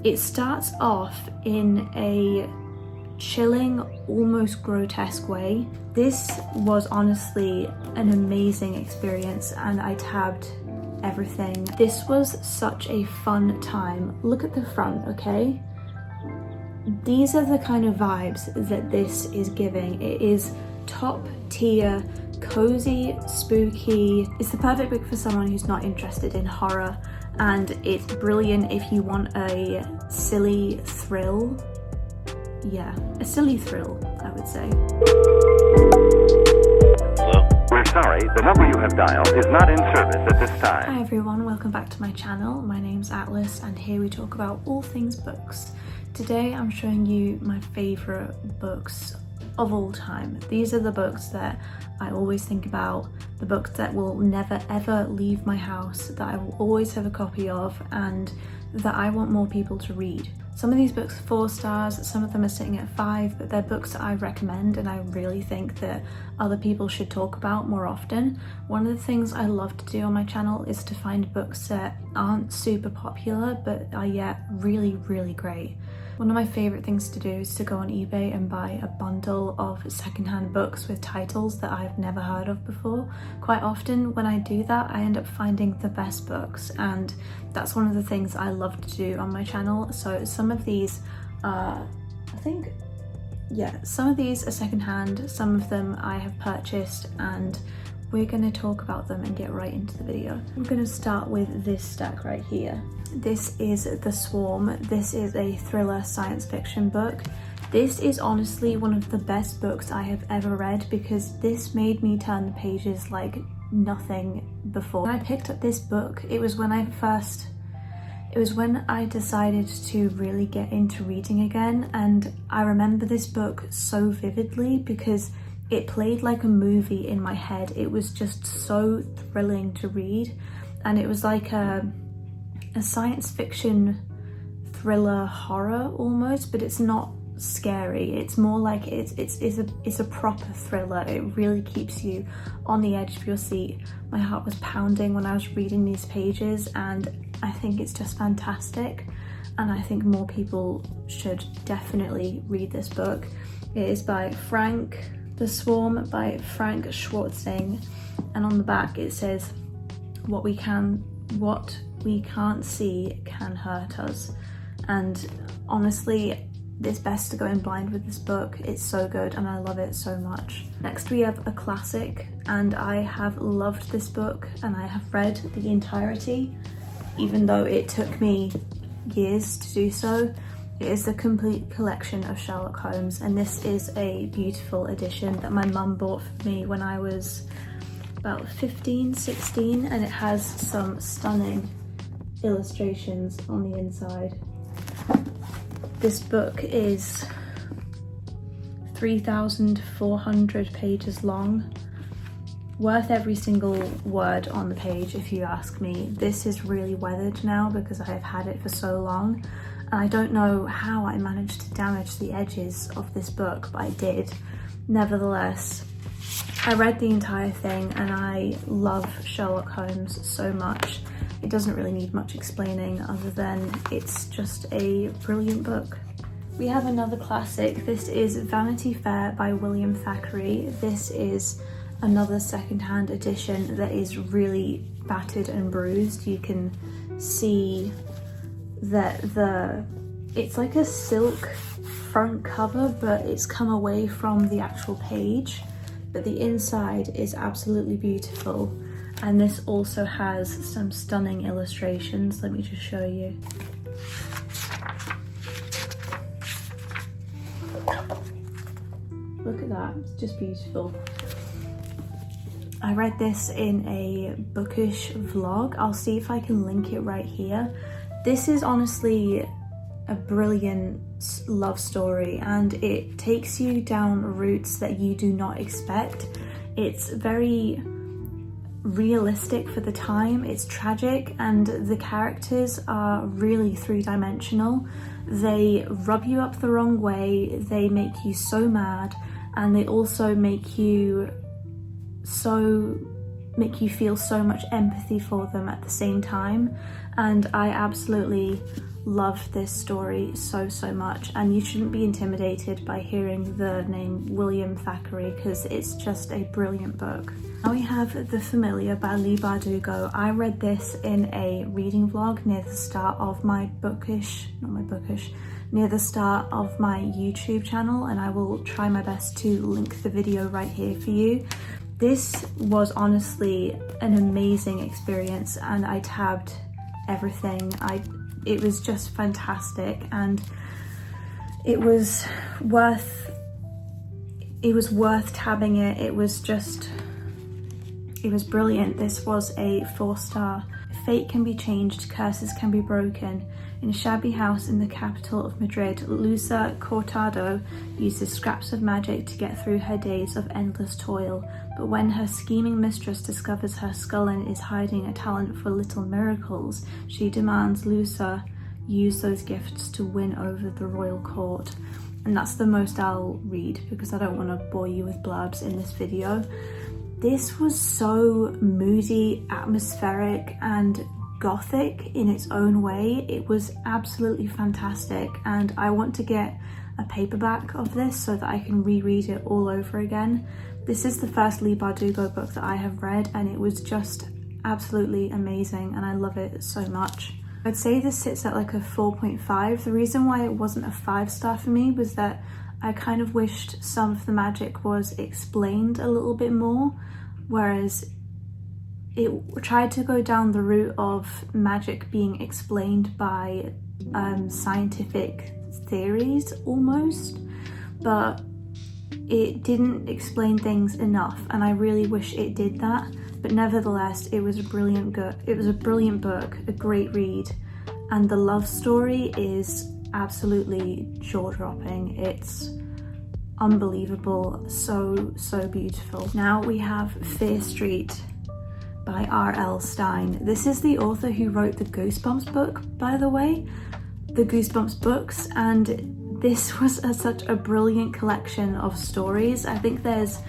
It starts off in a chilling, almost grotesque way. This was honestly an amazing experience and I tabbed everything. This was such a fun time. Look at the front, okay? These are the kind of vibes that this is giving. It is top tier, cozy, spooky. It's the perfect book for someone who's not interested in horror, and it's brilliant if you want a silly thrill. Yeah, a silly thrill, I would say. Hello? We're sorry, the number you have dialed is not in service at this time. Hi everyone, welcome back to my channel. My name's Atlas and here we talk about all things books. Today I'm showing you my favourite books of all time. These are the books that I always think about, the books that will never ever leave my house, that I will always have a copy of, and that I want more people to read. Some of these books are 4 stars, some of them are sitting at 5, but they're books that I recommend and I really think that other people should talk about more often. One of the things I love to do on my channel is to find books that aren't super popular but are yet really, really great. One of my favourite things to do is to go on eBay and buy a bundle of secondhand books with titles that I've never heard of before. Quite often when I do that, I end up finding the best books, and that's one of the things I love to do on my channel. So some of these are, some of these are secondhand, some of them I have purchased, and we're going to talk about them and get right into the video. I'm going to start with this stack right here. This is The Swarm. This is a thriller science fiction book. This is honestly one of the best books I have ever read because this made me turn the pages like nothing before. When I picked up this book, it was when I decided to really get into reading again, and I remember this book so vividly because it played like a movie in my head. It was just so thrilling to read, and it was like a science fiction thriller horror almost, but it's not scary. It's more like it's a proper thriller. It really keeps you on the edge of your seat. My heart was pounding when I was reading these pages, and I think it's just fantastic, and I think more people should definitely read this book. It is by The Swarm by Frank Schwartzing, and on the back it says, what we can't see can hurt us. And honestly, it's best to go in blind with this book. It's so good and I love it so much. Next we have a classic, and I have loved this book and I have read the entirety, even though it took me years to do so. It is the complete collection of Sherlock Holmes, and this is a beautiful edition that my mum bought for me when I was about 15, 16, and it has some stunning illustrations on the inside. This book is 3,400 pages long, worth every single word on the page if you ask me. This is really weathered now because I have had it for so long, and I don't know how I managed to damage the edges of this book, but I did. Nevertheless, I read the entire thing and I love Sherlock Holmes so much. It doesn't really need much explaining other than it's just a brilliant book. We have another classic. This is Vanity Fair by William Thackeray. This is another secondhand edition that is really battered and bruised. You can see that it's like a silk front cover, but it's come away from the actual page, but the inside is absolutely beautiful. And this also has some stunning illustrations. Let me just show you. Look at that, it's just beautiful. I read this in a bookish vlog. I'll see if I can link it right here. This is honestly a brilliant love story, and it takes you down routes that you do not expect. It's very realistic for the time, it's tragic, and the characters are really three-dimensional. They rub you up the wrong way, they make you so mad, and they also make you feel so much empathy for them at the same time. And I absolutely love this story so much, and you shouldn't be intimidated by hearing the name William Thackeray because it's just a brilliant book. Now we have The Familiar by Leigh Bardugo. I read this in a reading vlog near the start of my near the start of my YouTube channel, and I will try my best to link the video right here for you. This was honestly an amazing experience, and I tabbed everything. It was just fantastic, and it was worth tabbing it. It was brilliant. This was a 4-star. Fate can be changed, curses can be broken. In a shabby house in the capital of Madrid, Luisa Cortado uses scraps of magic to get through her days of endless toil. But when her scheming mistress discovers her scullion is hiding a talent for little miracles, she demands Luisa use those gifts to win over the royal court. And that's the most I'll read because I don't want to bore you with blurbs in this video. This was so moody, atmospheric, and gothic in its own way. It was absolutely fantastic, and I want to get a paperback of this so that I can reread it all over again. This is the first Leigh Bardugo book that I have read, and it was just absolutely amazing, and I love it so much. I'd say this sits at like a 4.5. The reason why it wasn't a 5-star for me was that I kind of wished some of the magic was explained a little bit more, whereas it tried to go down the route of magic being explained by scientific theories almost, but it didn't explain things enough, and I really wish it did that. But nevertheless, it was a brilliant book, a great read, and the love story is absolutely jaw-dropping. It's unbelievable, so beautiful. Now we have Fear Street by R.L. Stine. This is the author who wrote the Goosebumps book, by the way, the Goosebumps books, and this was such a brilliant collection of stories. I think there's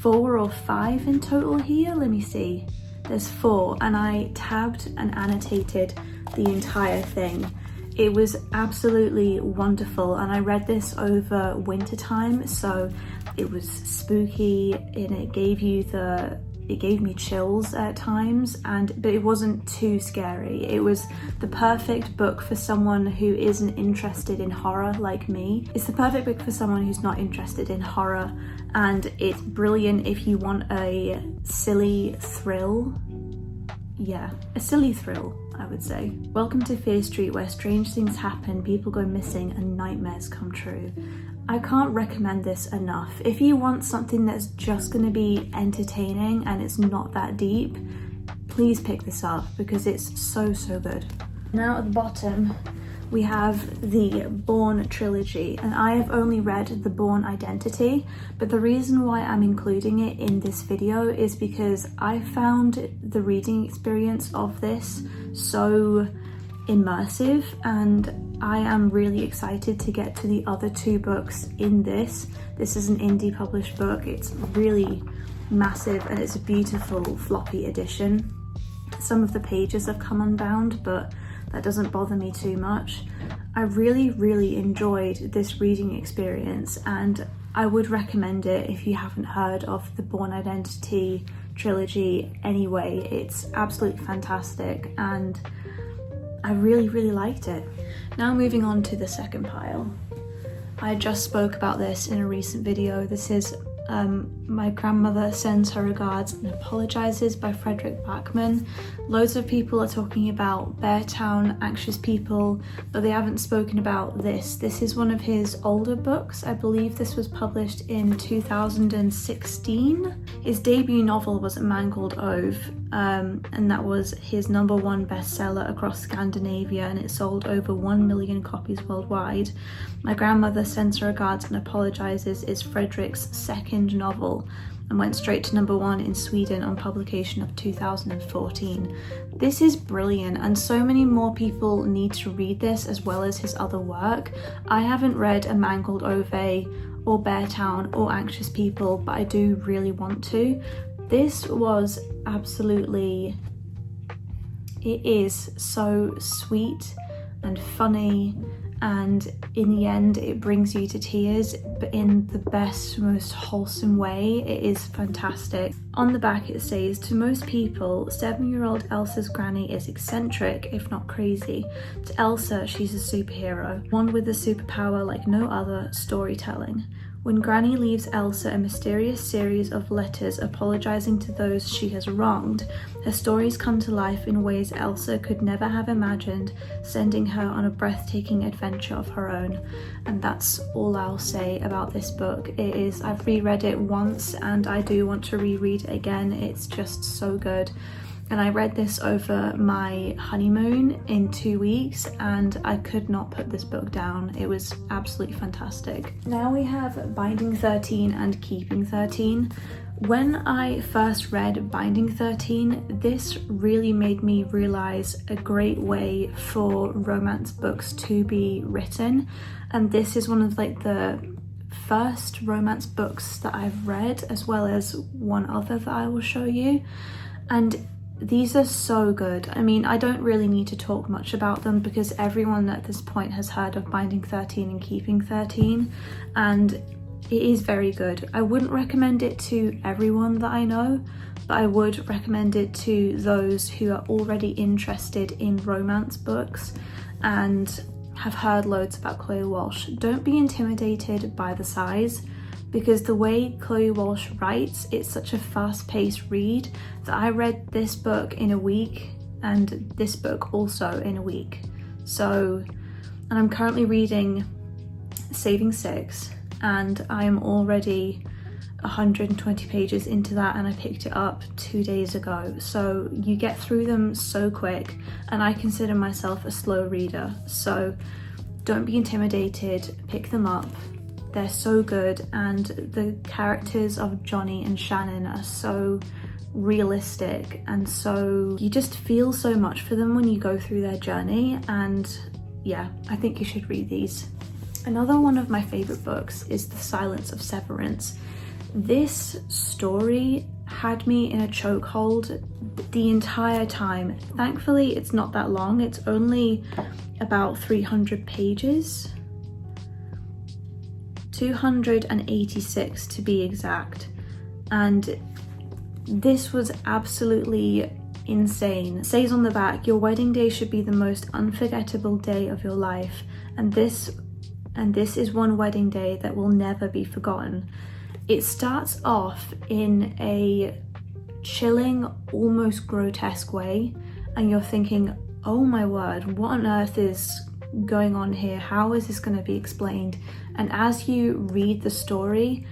4 or 5 in total here. Let me see. There's 4, and I tabbed and annotated the entire thing. It was absolutely wonderful, and I read this over winter time, so it was spooky, and it gave me chills at times, but it wasn't too scary. It was the perfect book for someone who isn't interested in horror like me. It's the perfect book for someone who's not interested in horror, and it's brilliant if you want a silly thrill. Yeah, a silly thrill, I would say. Welcome to Fear Street, where strange things happen, people go missing, and nightmares come true. I can't recommend this enough. If you want something that's just going to be entertaining and it's not that deep, please pick this up because it's so good. Now at the bottom we have the Bourne trilogy, and I have only read The Bourne Identity, but the reason why I'm including it in this video is because I found the reading experience of this so immersive, and I am really excited to get to the other 2 books in this. This is an indie published book. It's really massive, and it's a beautiful floppy edition. Some of the pages have come unbound, but that doesn't bother me too much. I really enjoyed this reading experience, and I would recommend it if you haven't heard of the Bourne Identity trilogy anyway. It's absolutely fantastic, and I really liked it. Now moving on to the second pile. I just spoke about this in a recent video. This is My Grandmother Sends Her Regards and Apologizes by Frederick Backman. Loads of people are talking about Beartown, Anxious People, but they haven't spoken about this. This is one of his older books. I believe this was published in 2016. His debut novel was Mangled Ove, and that was his #1 bestseller across Scandinavia, and it sold over 1 million copies worldwide. My Grandmother Sends Her Regards and Apologizes is Frederick's second novel and went straight to #1 in Sweden on publication of 2014. This is brilliant, and so many more people need to read this as well as his other work. I haven't read A Mangled Ove or Beartown or Anxious People, but I do really want to. This was absolutely, it is so sweet and funny, and in the end it brings you to tears, but in the best, most wholesome way. It is fantastic. On the back it says, to most people, 7-year-old Elsa's granny is eccentric, if not crazy. To Elsa, she's a superhero, one with a superpower like no other, storytelling. When Granny leaves Elsa a mysterious series of letters apologising to those she has wronged, her stories come to life in ways Elsa could never have imagined, sending her on a breathtaking adventure of her own. And that's all I'll say about this book. I've reread it once and I do want to reread it again. It's just so good. And I read this over my honeymoon in 2 weeks and I could not put this book down. It was absolutely fantastic. Now we have Binding 13 and Keeping 13. When I first read Binding 13, this really made me realise a great way for romance books to be written. And this is one of the first romance books that I've read, as well as one other that I will show you. And these are so good. I mean, I don't really need to talk much about them because everyone at this point has heard of Binding 13 and Keeping 13, and it is very good. I wouldn't recommend it to everyone that I know, but I would recommend it to those who are already interested in romance books and have heard loads about Chloe Walsh. Don't be intimidated by the size, because the way Chloe Walsh writes, it's such a fast-paced read that I read this book in a week and this book also in a week. And I'm currently reading Saving Six and I am already 120 pages into that, and I picked it up 2 days ago. So you get through them so quick, and I consider myself a slow reader. So don't be intimidated, pick them up. They're so good, and the characters of Johnny and Shannon are so realistic, and so you just feel so much for them when you go through their journey. And yeah, I think you should read these. Another one of my favorite books is The Silence of Severance. This story had me in a chokehold the entire time. Thankfully, it's not that long. It's only about 300 pages. 286 to be exact, and this was absolutely insane. It says on the back, your wedding day should be the most unforgettable day of your life, and this is one wedding day that will never be forgotten. It starts off in a chilling, almost grotesque way, and you're thinking, oh my word, what on earth is going on here? How is this going to be explained? And as you read the story,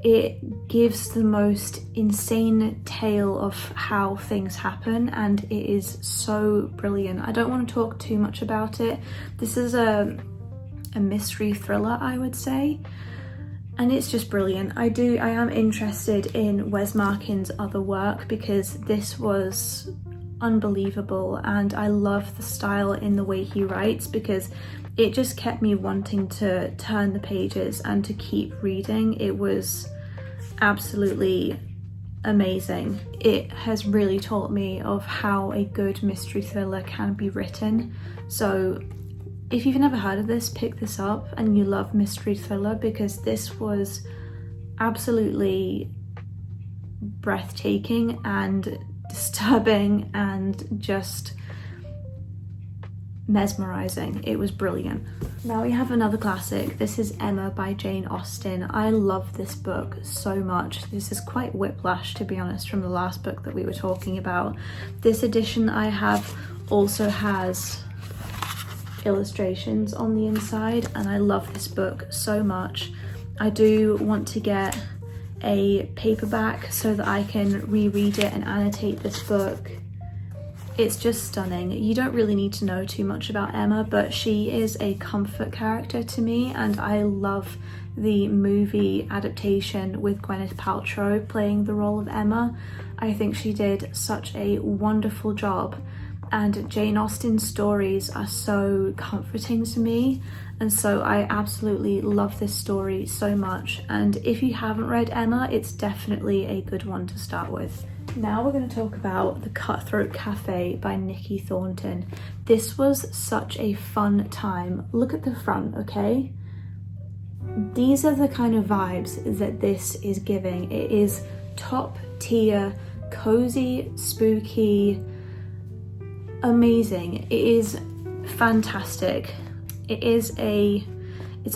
it gives the most insane tale of how things happen, and it is so brilliant. I don't want to talk too much about it. This is a mystery thriller, I would say, and it's just brilliant. I am interested in Wes Markin's other work because this was unbelievable, and I love the style in the way he writes because it just kept me wanting to turn the pages and to keep reading. It was absolutely amazing. It has really taught me of how a good mystery thriller can be written. So if you've never heard of this, pick this up and you love mystery thriller, because this was absolutely breathtaking and disturbing and just mesmerizing. It was brilliant. Now we have another classic. This is Emma by Jane Austen. I love this book so much. This is quite whiplash, to be honest, from the last book that we were talking about. This edition I have also has illustrations on the inside, and I love this book so much. I do want to get a paperback so that I can reread it and annotate this book. It's just stunning. You don't really need to know too much about Emma, but she is a comfort character to me, and I love the movie adaptation with Gwyneth Paltrow playing the role of Emma. I think she did such a wonderful job, and Jane Austen's stories are so comforting to me, and so I absolutely love this story so much. And if you haven't read Emma, it's definitely a good one to start with. Now we're going to talk about The Cutthroat Cafe by Nikki Thornton. This was such a fun time. Look at the front, okay? These are the kind of vibes that this is giving. It is top tier, cozy, spooky, amazing. It is fantastic. It's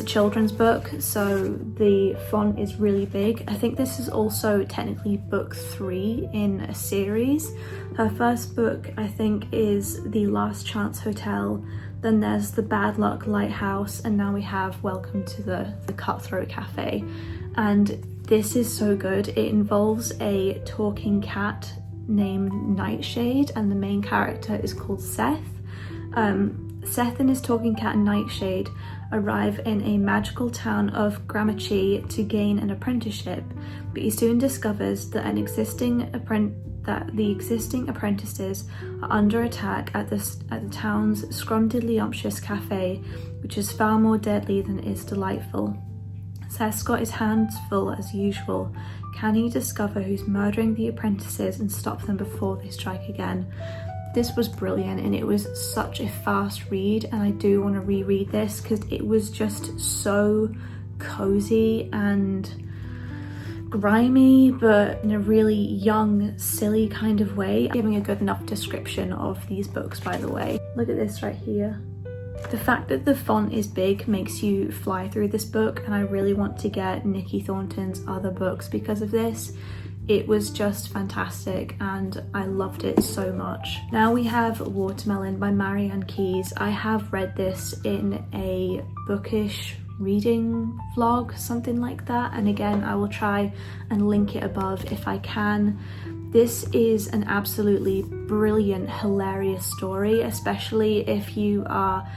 a children's book, so the font is really big. I think this is also technically book 3 in a series. Her first book, I think, is The Last Chance Hotel. Then there's The Bad Luck Lighthouse, and now we have Welcome to the Cutthroat Cafe. And this is so good. It involves a talking cat named Nightshade, and the main character is called Seth. Seth and his talking cat Nightshade arrive in a magical town of Gramachi to gain an apprenticeship, but he soon discovers that the existing apprentices are under attack at the town's scrumdiddlyumptious cafe, which is far more deadly than it is delightful. Seth's got his hands full as usual. Can he discover who's murdering the apprentices and stop them before they strike again? This was brilliant, and it was such a fast read, and I do want to reread this because it was just so cozy and grimy, but in a really young, silly kind of way. Giving a good enough description of these books, by the way. Look at this right here. The fact that the font is big makes you fly through this book, and I really want to get Nikki Thornton's other books because of this. It was just fantastic and I loved it so much. Now we have Watermelon by Marianne Keyes. I have read this in a bookish reading vlog, something like that, and again I will try and link it above if I can. This is an absolutely brilliant, hilarious story, especially if you are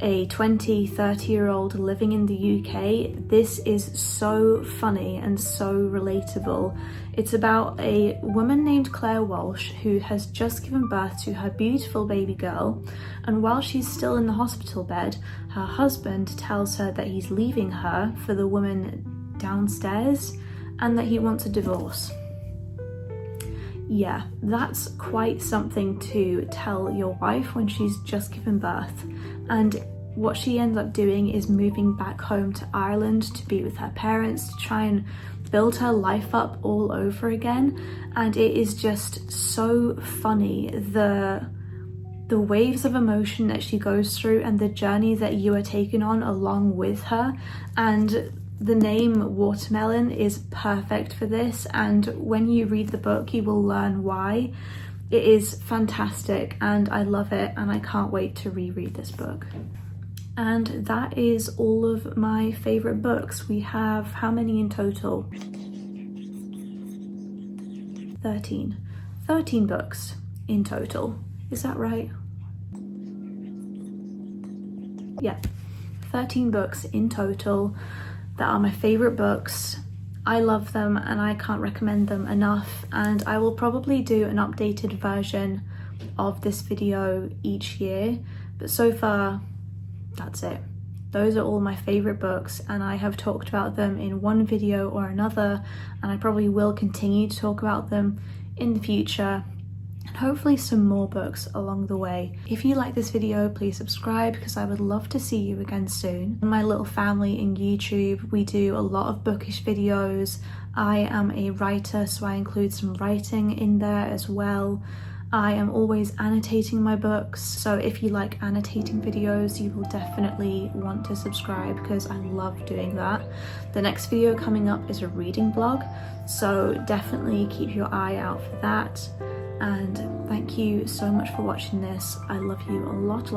a 20-30-year-old living in the UK. This is so funny and so relatable. It's about a woman named Claire Walsh who has just given birth to her beautiful baby girl, and while she's still in the hospital bed, her husband tells her that he's leaving her for the woman downstairs and that he wants a divorce. Yeah, that's quite something to tell your wife when she's just given birth. And what she ends up doing is moving back home to Ireland to be with her parents, to try and build her life up all over again. And it is just so funny, the waves of emotion that she goes through and the journey that you are taken on along with her. And the name Watermelon is perfect for this, and when you read the book you will learn why. It is fantastic and I love it, and I can't wait to reread this book. And that is all of my favourite books. We have how many in total? 13 books in total. Is that right? Yeah, 13 books in total that are my favourite books. I love them and I can't recommend them enough, and I will probably do an updated version of this video each year, but so far that's it. Those are all my favourite books, and I have talked about them in one video or another, and I probably will continue to talk about them in the future, and hopefully some more books along the way. If you like this video, please subscribe because I would love to see you again soon. My little family in YouTube, we do a lot of bookish videos. I am a writer, so I include some writing in there as well. I am always annotating my books, so if you like annotating videos, you will definitely want to subscribe because I love doing that. The next video coming up is a reading vlog, so definitely keep your eye out for that. And thank you so much for watching this. I love you a lot,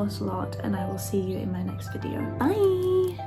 and I will see you in my next video. Bye!